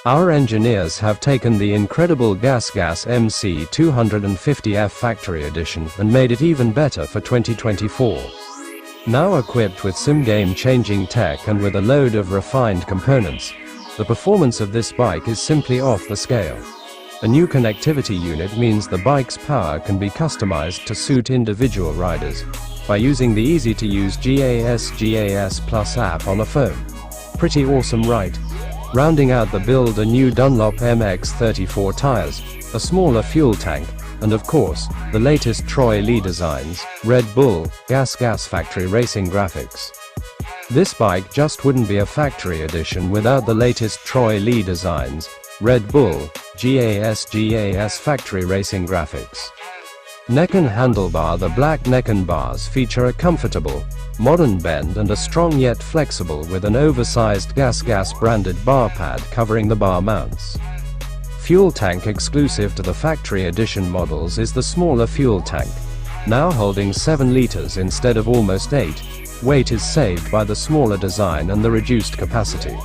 Our engineers have taken the incredible Gasgas MC250F Factory Edition and made it even better for 2024. Now equipped with some game-changing tech and with a load of refined components, the performance of this bike is simply off the scale. A new connectivity unit means the bike's power can be customized to suit individual riders by using the easy-to-use Gasgas Plus app on a phone. Pretty awesome, right? Rounding out the build, a new Dunlop MX-34 tires, a smaller fuel tank, and of course, the latest Troy Lee designs, Red Bull, Gasgas factory racing graphics. This bike just wouldn't be a factory edition without the latest Troy Lee designs, Red Bull, Gasgas factory racing graphics. Neck and handlebar. The black neck and bars feature a comfortable, modern bend and are strong yet flexible with an oversized Gasgas branded bar pad covering the bar mounts. Fuel tank. Exclusive to the factory edition models is the smaller fuel tank, now holding 7 liters instead of almost 8. Weight is saved by the smaller design and the reduced capacity.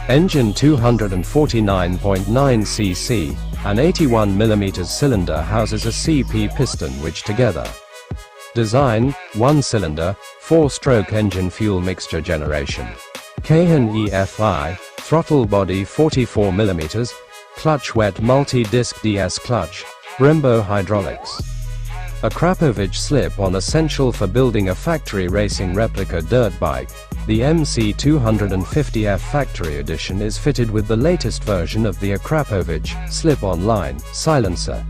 Engine 249.9 cc, an 81mm cylinder houses a CP piston which together. Design, 1-cylinder, 4-stroke engine fuel mixture generation. Kahan EFI, throttle body 44mm, clutch wet multi-disc DS clutch, Brembo hydraulics. A Krapovic slip-on essential for building a factory racing replica dirt bike. The MC250F Factory Edition is fitted with the latest version of the Krapovic slip-on line silencer,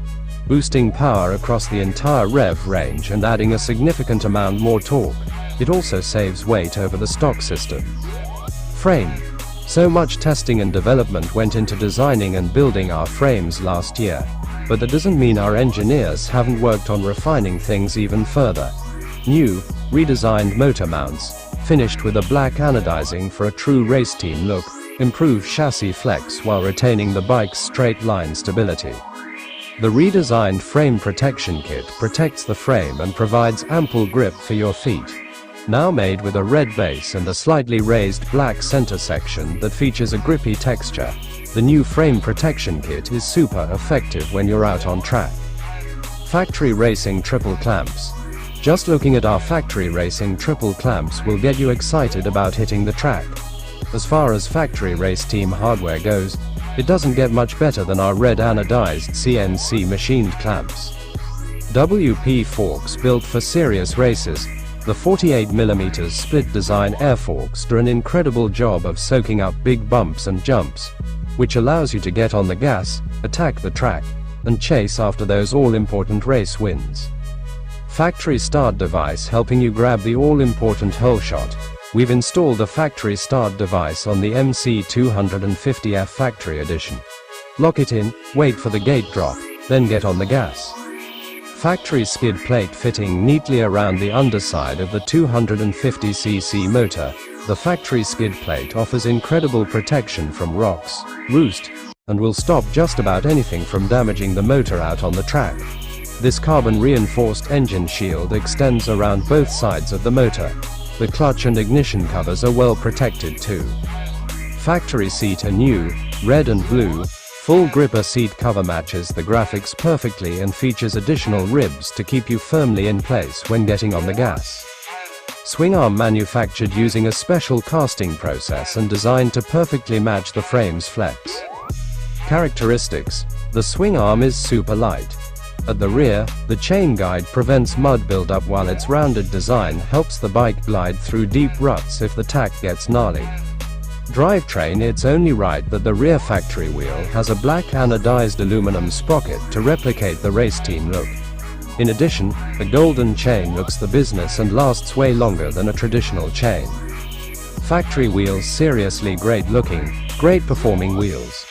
boosting power across the entire rev range and adding a significant amount more torque. It also saves weight over the stock system. Frame. So much testing and development went into designing and building our frames last year, but that doesn't mean our engineers haven't worked on refining things even further. New, redesigned motor mounts, finished with a black anodizing for a true race team look, improve chassis flex while retaining the bike's straight line stability. The redesigned frame protection kit protects the frame and provides ample grip for your feet. Now made with a red base and a slightly raised black center section that features a grippy texture, the new frame protection kit is super effective when you're out on track. Factory racing triple clamps. Just looking at our factory racing triple clamps will get you excited about hitting the track. As far as factory race team hardware goes, it doesn't get much better than our red anodized CNC machined clamps. WP forks built for serious races. The 48mm split design air forks do an incredible job of soaking up big bumps and jumps, which allows you to get on the gas, attack the track, and chase after those all-important race wins. Factory start device helping you grab the all-important hole shot. We've installed a factory start device on the MC250F Factory Edition. Lock it in, wait for the gate drop, then get on the gas. Factory skid plate fitting neatly around the underside of the 250cc motor. The factory skid plate offers incredible protection from rocks, roost, and will stop just about anything from damaging the motor out on the track. This carbon-reinforced engine shield extends around both sides of the motor. The clutch and ignition covers are well protected too. Factory seat. A new, red and blue, full gripper seat cover matches the graphics perfectly and features additional ribs to keep you firmly in place when getting on the gas. Swing arm manufactured using a special casting process and designed to perfectly match the frame's flex. Characteristics. The swing arm is super light. At the rear, the chain guide prevents mud buildup while its rounded design helps the bike glide through deep ruts if the tack gets gnarly. Drivetrain. It's only right that the rear factory wheel has a black anodized aluminum sprocket to replicate the race team look. In addition, the golden chain looks the business and lasts way longer than a traditional chain. Factory wheels. Seriously great looking, great performing wheels.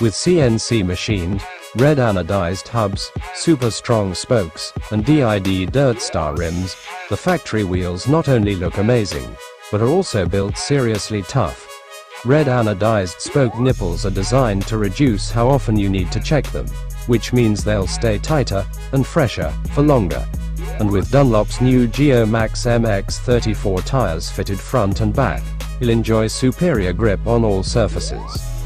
With CNC machined, red anodized hubs, super strong spokes, and DID Dirt Star rims, the factory wheels not only look amazing, but are also built seriously tough. Red anodized spoke nipples are designed to reduce how often you need to check them, which means they'll stay tighter and fresher for longer. And with Dunlop's new Geo Max MX-34 tires fitted front and back, you'll enjoy superior grip on all surfaces.